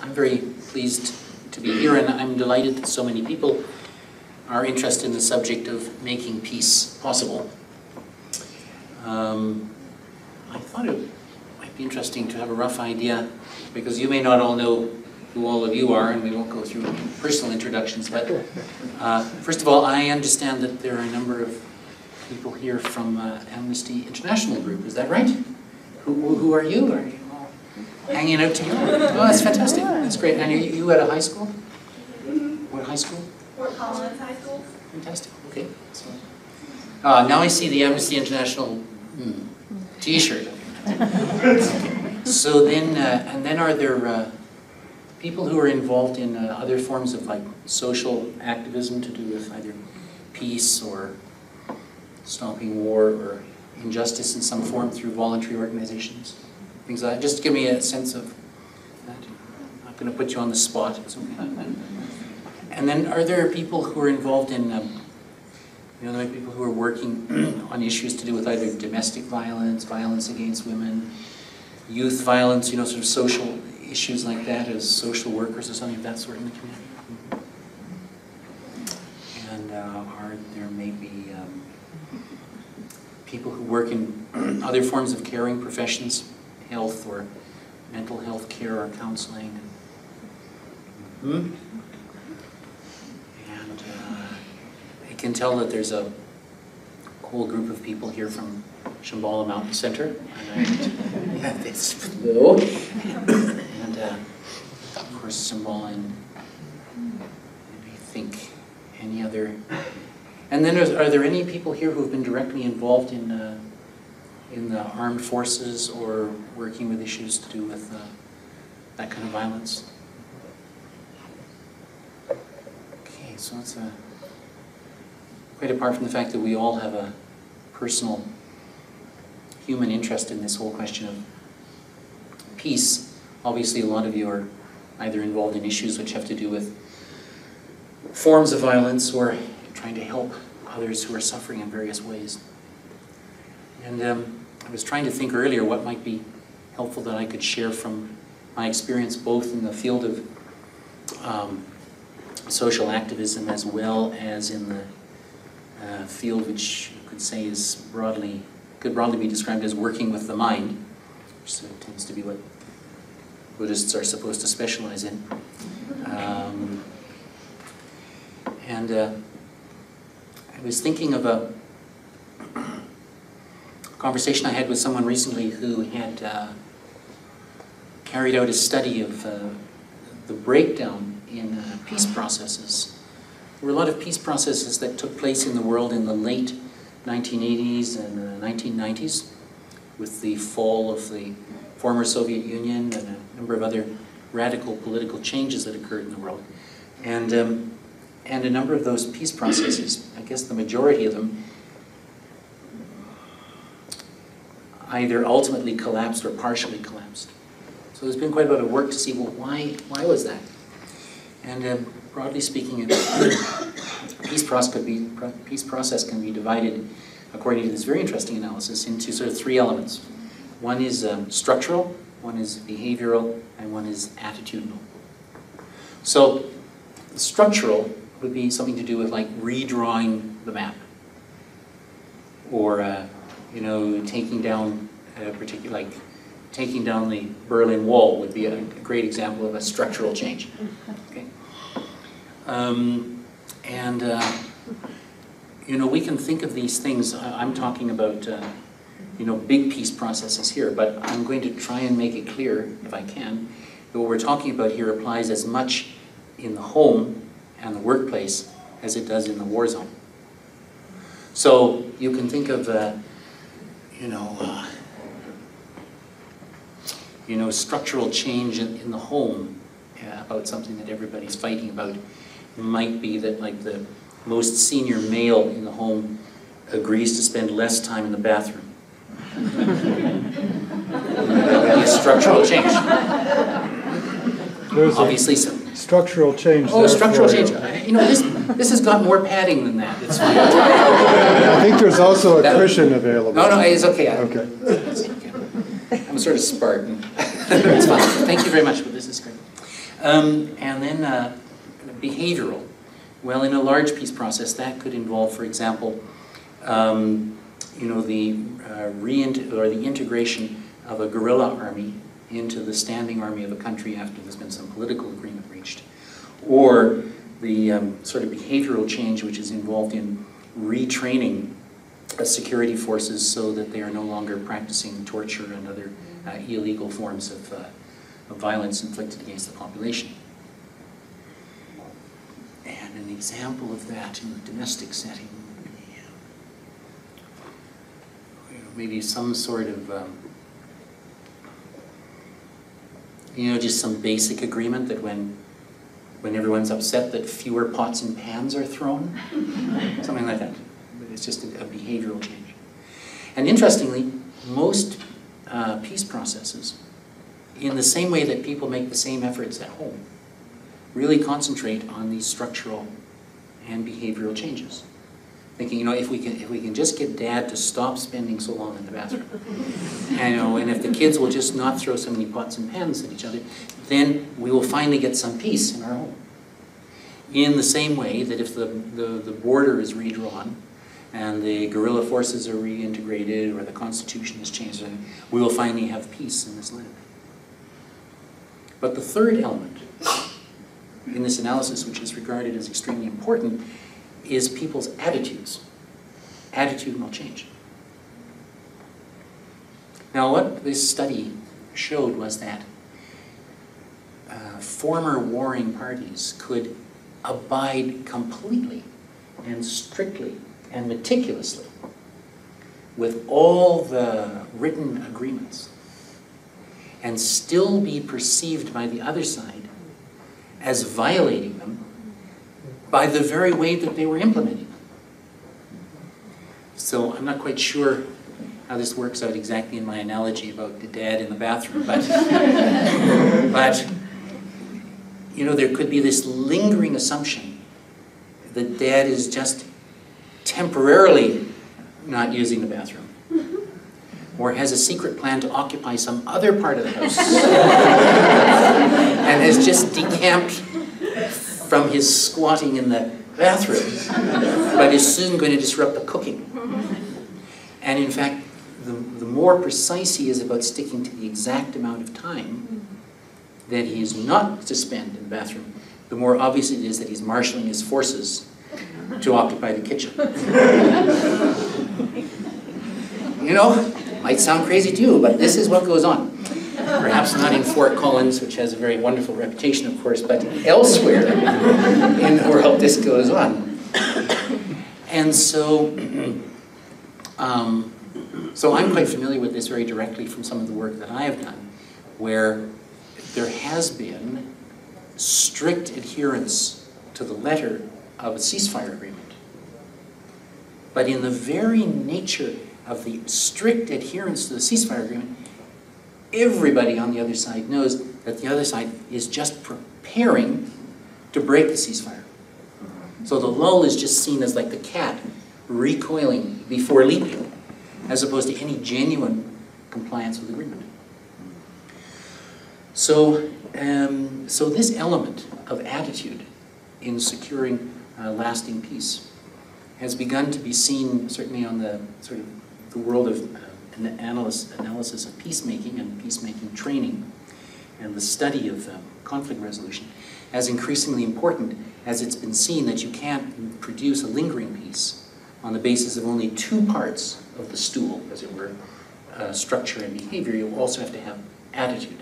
I'm very pleased to be here, and I'm delighted that so many people are interested in the subject of making peace possible. I thought it might be interesting to have a rough idea, because you may not all know who all of you are, and we won't go through personal introductions, but first of all, I understand that there are a number of people here from Amnesty International group. Is that right? Who are you? Are you all hanging out together? Oh, that's fantastic. That's great. And you at a high school? What high school? Fort Collins High School. Fantastic. Okay. So, now I see the Amnesty International T-shirt. Okay. So then, and then are there people who are involved in other forms of like social activism to do with either peace or stopping war or injustice in some form through voluntary organizations? Things like that. Just give me a sense of that. I'm not going to put you on the spot. It's okay. And then are there people who are involved in, there are people who are working on issues to do with either domestic violence, violence against women, youth violence, sort of social issues like that as social workers or something of that sort in the community? And are there maybe people who work in other forms of caring professions, health or mental health care or counseling? And I can tell that there's a whole group of people here from Shambhala Mountain Center. And of course Shambhala and I think any other. And then are there any people here who have been directly involved in the armed forces or working with issues to do with that kind of violence? Okay, so it's quite apart from the fact that we all have a personal human interest in this whole question of peace. Obviously, a lot of you are either involved in issues which have to do with forms of violence or trying to help others who are suffering in various ways. And I was trying to think earlier what might be helpful that I could share from my experience both in the field of social activism as well as in the field which you could say is could broadly be described as working with the mind, which tends to be what Buddhists are supposed to specialize in. I was thinking of a conversation I had with someone recently who had carried out a study of the breakdown in peace processes. There were a lot of peace processes that took place in the world in the late 1980s and 1990s with the fall of the former Soviet Union and a number of other radical political changes that occurred in the world. And a number of those peace processes, I guess the majority of them, either ultimately collapsed or partially collapsed. So there's been quite a bit of work to see, well, why was that? And broadly speaking, peace process can be divided, according to this very interesting analysis, into sort of three elements. One is structural, one is behavioral, and one is attitudinal. So structural would be something to do with like redrawing the map, or taking down a particular, like taking down the Berlin Wall would be a great example of a structural change. Okay, we can think of these things. I'm talking about big peace processes here, but I'm going to try and make it clear, if I can, that what we're talking about here applies as much in the home and the workplace as it does in the war zone. So you can think of, structural change in the home about something that everybody's fighting about. Might be that like the most senior male in the home agrees to spend less time in the bathroom. That would be a structural change. There's obviously structural change. Oh, structural change. This has got more padding than that. It's fine. I think there's also a cushion available. No, it's okay. Okay. I'm sort of Spartan. It's fine. Thank you very much, but this is great. And then behavioral. Well, in a large peace process, that could involve, for example, you know, the integration of a guerrilla army into the standing army of a country after there's been some political agreement reached, or the sort of behavioral change which is involved in retraining security forces so that they are no longer practicing torture and other illegal forms of violence inflicted against the population. And an example of that in the domestic setting would be maybe some sort of you know, just some basic agreement that when everyone's upset that fewer pots and pans are thrown, something like that. It's just a behavioral change. And interestingly, most peace processes, in the same way that people make the same efforts at home, really concentrate on these structural and behavioral changes. Thinking, you know, if we can just get Dad to stop spending so long in the bathroom, and, you know, and if the kids will just not throw so many pots and pans at each other, then we will finally get some peace in our home. In the same way that if the border is redrawn and the guerrilla forces are reintegrated or the Constitution is changed, we will finally have peace in this land. But the third element in this analysis, which is regarded as extremely important, is people's attitudes. Attitudinal change. Now, what this study showed was that former warring parties could abide completely and strictly and meticulously with all the written agreements and still be perceived by the other side as violating them by the very way that they were implementing them. So I'm not quite sure how this works out exactly in my analogy about the dad in the bathroom, but, but you know, there could be this lingering assumption that Dad is just temporarily not using the bathroom, or has a secret plan to occupy some other part of the house and has just decamped from his squatting in the bathroom, but is soon going to disrupt the cooking. And in fact, the more precise he is about sticking to the exact amount of time that he is not to spend in the bathroom, the more obvious it is that he's marshalling his forces to occupy the kitchen. You know, might sound crazy to you, but this is what goes on. Perhaps not in Fort Collins, which has a very wonderful reputation, of course, but elsewhere in the world this goes on. And so, so I'm quite familiar with this very directly from some of the work that I have done, where there has been strict adherence to the letter of a ceasefire agreement. But in the very nature of the strict adherence to the ceasefire agreement, everybody on the other side knows that the other side is just preparing to break the ceasefire. So the lull is just seen as like the cat recoiling before leaping, as opposed to any genuine compliance with agreement. So, so this element of attitude in securing lasting peace has begun to be seen, certainly on the sort of the world of analysis of peacemaking and peacemaking training and the study of conflict resolution, as increasingly important, as it's been seen that you can't produce a lingering peace on the basis of only two parts of the stool, as it were, structure and behavior. You also have to have attitude.